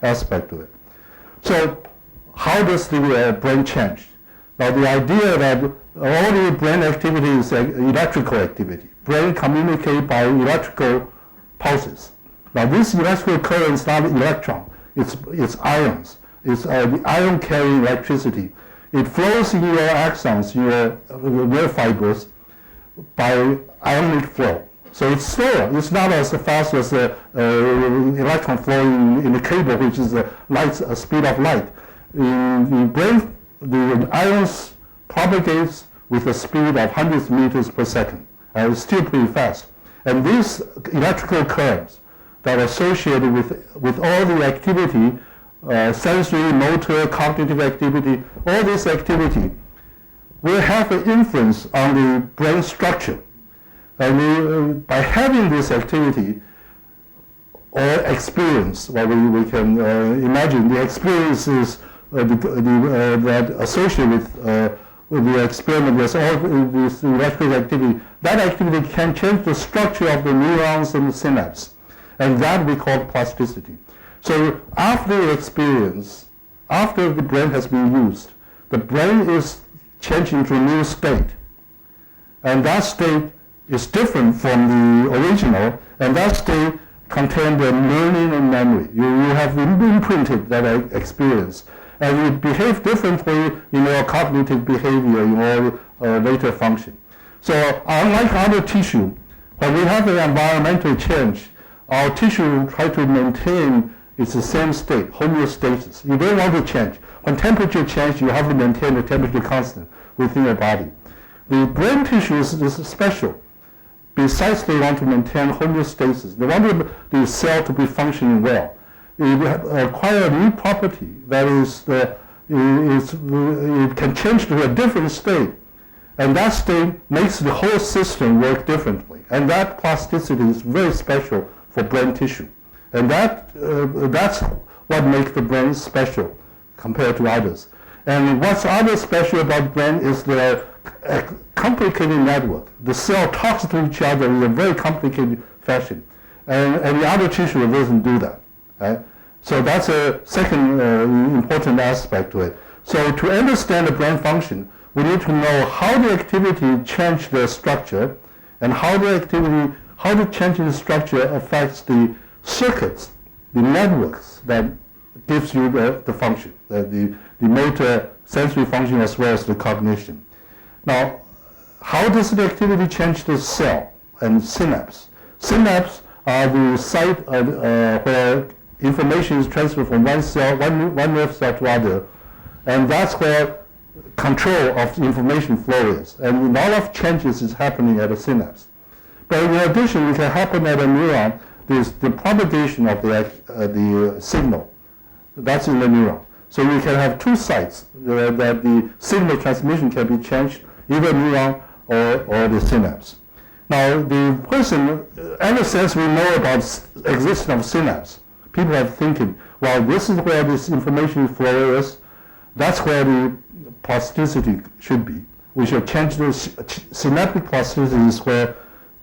aspect to it. So how does the brain change? Now the idea that all the brain activity is electrical activity. Brain communicate by electrical pulses. Now this electrical current is not electron, it's ions. It's the ion carrying electricity. It flows in your axons, your nerve fibers, by ionic flow. So it's slower. It's not as fast as electron flowing in the cable, which is the speed of light. In the brain, the ions propagates with a speed of hundreds of meters per second. It's still pretty fast. And these electrical currents that are associated with all the activity, sensory, motor, cognitive activity, all this activity will have an influence on the brain structure. And by having this activity or experience, well, we can imagine the experiences that associated with the experiment, there's all this electrical activity. That activity can change the structure of the neurons and the synapse, and that we call plasticity. So after the experience, after the brain has been used, the brain is changing to a new state. And that state is different from the original, and that state contains the learning and memory. You have imprinted that experience, and it behaves differently in your cognitive behavior, in your later function. So unlike other tissue, when we have an environmental change, our tissue try to maintain its the same state, homeostasis. You don't want to change. When temperature changes, you have to maintain the temperature constant within your body. The brain tissue is special. Besides, they want to maintain homeostasis. They want the cell to be functioning well. It acquire a new property that it can change to a different state, and that state makes the whole system work differently. And that plasticity is very special for brain tissue. And that's what makes the brain special compared to others. And what's other special about the brain is the complicated network. The cell talks to each other in a very complicated fashion. And the other tissue doesn't do that. Right? So that's a second important aspect to it. So to understand the brain function, we need to know how the activity changes the structure, and how the change in the structure affects the circuits, the networks that gives you the function, the motor sensory function as well as the cognition. Now, how does the activity change the cell and synapse? Synapse are the site where information is transferred from one nerve cell to other, and that's where control of information flow is. And a lot of changes is happening at the synapse. But in addition, it can happen at a neuron. There's the propagation of the signal. That's in the neuron. So you can have two sites that the signal transmission can be changed, either neuron or the synapse. Now, the person, ever since we know about existence of synapse, people have thinking, well, this is where this information flow is. That's where the plasticity should be. We should change the synaptic plasticity is where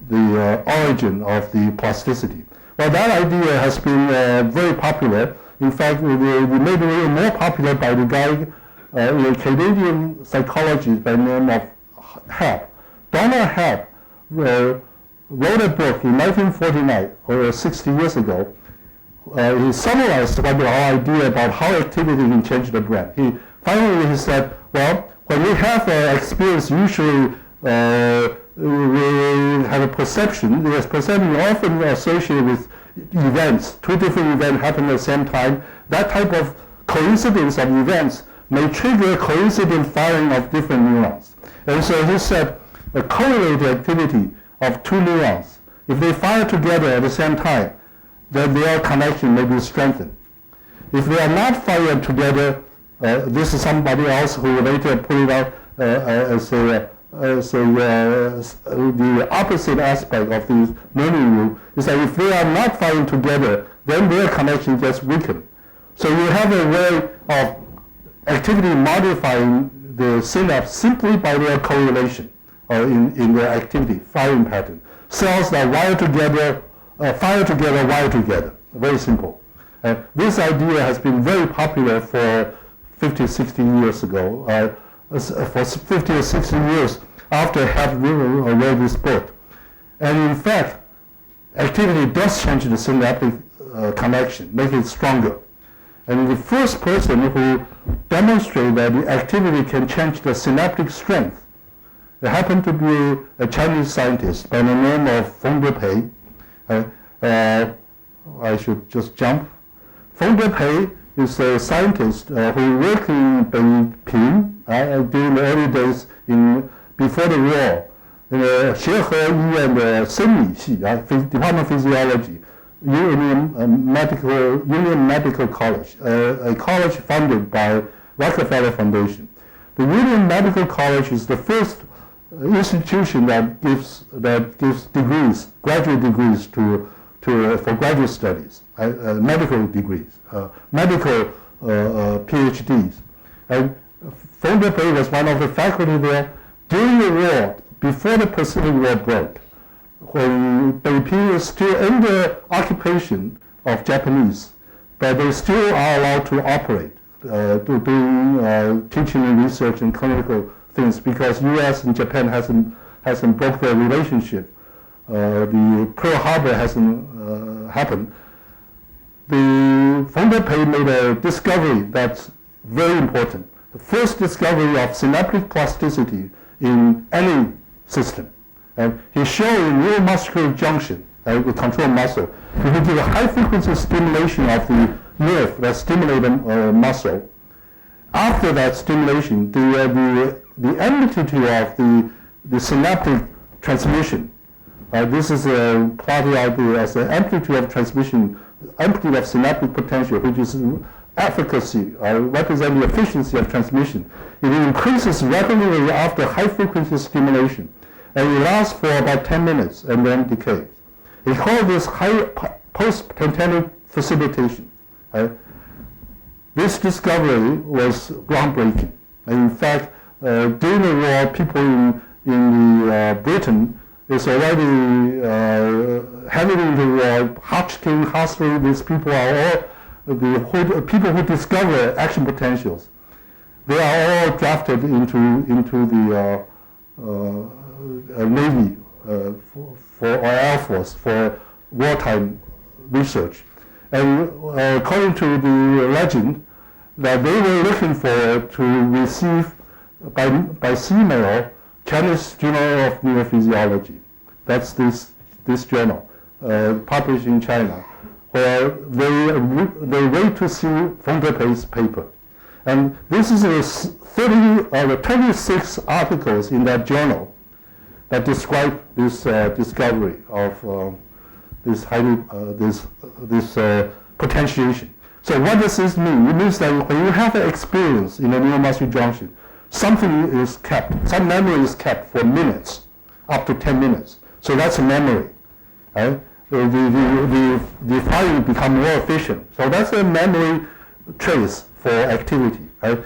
the origin of the plasticity. Well, that idea has been very popular. In fact, we made it even more popular by the guy, a Canadian psychologist by the name of Hebb. Donald Hebb wrote a book in 1949, or 60 years ago. He summarized about the whole idea about how activity can change the brain. He said, well, when we have an experience, usually we have a perception. This perception is often associated with events. Two different events happen at the same time. That type of coincidence of events may trigger coincident firing of different neurons. And so he said a correlated activity of two neurons, if they fire together at the same time, then their connection may be strengthened. If they are not fired together, this is somebody else who later put it out as the opposite aspect of the learning rule is that if they are not firing together, then their connection gets weakened. So you have a way of activity modifying the synapse simply by their correlation in their activity firing pattern. Cells that wire together, wire together. Very simple. This idea has been very popular for 50, 60 years ago, for 50 or 60 years after Hart wrote this book. And in fact, activity does change the synaptic connection, make it stronger. And the first person who demonstrated that the activity can change the synaptic strength, it happened to be a Chinese scientist by the name of Feng Depei. I should just jump. Feng Depei is a scientist who worked in Beijing during the early days before the war. 协和医院的生理系Department of Physiology, Union Medical College, a college funded by Rockefeller Foundation. The Union Medical College is the first institution that gives degrees, graduate degrees for graduate studies, medical degrees, medical PhDs. And Feng Depei was one of the faculty there during the war, before the Pacific War broke, when Beijing was still under occupation of Japanese, but they still are allowed to operate, doing teaching and research and clinical things, because U.S. and Japan hasn't broke their relationship. The Pearl Harbor hasn't happened. The Feng Depei made a discovery that's very important. The first discovery of synaptic plasticity in any system. And he showed in neuromuscular junction, the control muscle, if you give a high frequency stimulation of the nerve that stimulates the muscle, after that stimulation, the amplitude of the synaptic transmission, this is plotted out there as the amplitude of transmission, amplitude of synaptic potential, which is efficacy, representing the efficiency of transmission. It increases rapidly after high frequency stimulation, and it lasts for about 10 minutes and then decays. They call this high post-tendinic facilitation. This discovery was groundbreaking. And in fact, during the war, people in Britain is already heavily in the war. Hodgkin, Hospital, these people are all the people who discover action potentials. They are all drafted into the Navy or Air Force for wartime research. And according to the legend, that they were looking for to receive by sea mail Chinese Journal of Neurophysiology. That's this journal published in China, where they wait to see Feng Depei's paper. And this is 26 articles in that journal that describe this discovery of this potentiation. So what does this mean? It means that when you have an experience in a neuromuscular junction, something is kept, some memory is kept for minutes, up to 10 minutes. So that's a memory. Right? The firing become more efficient. So that's a memory trace for activity. Right?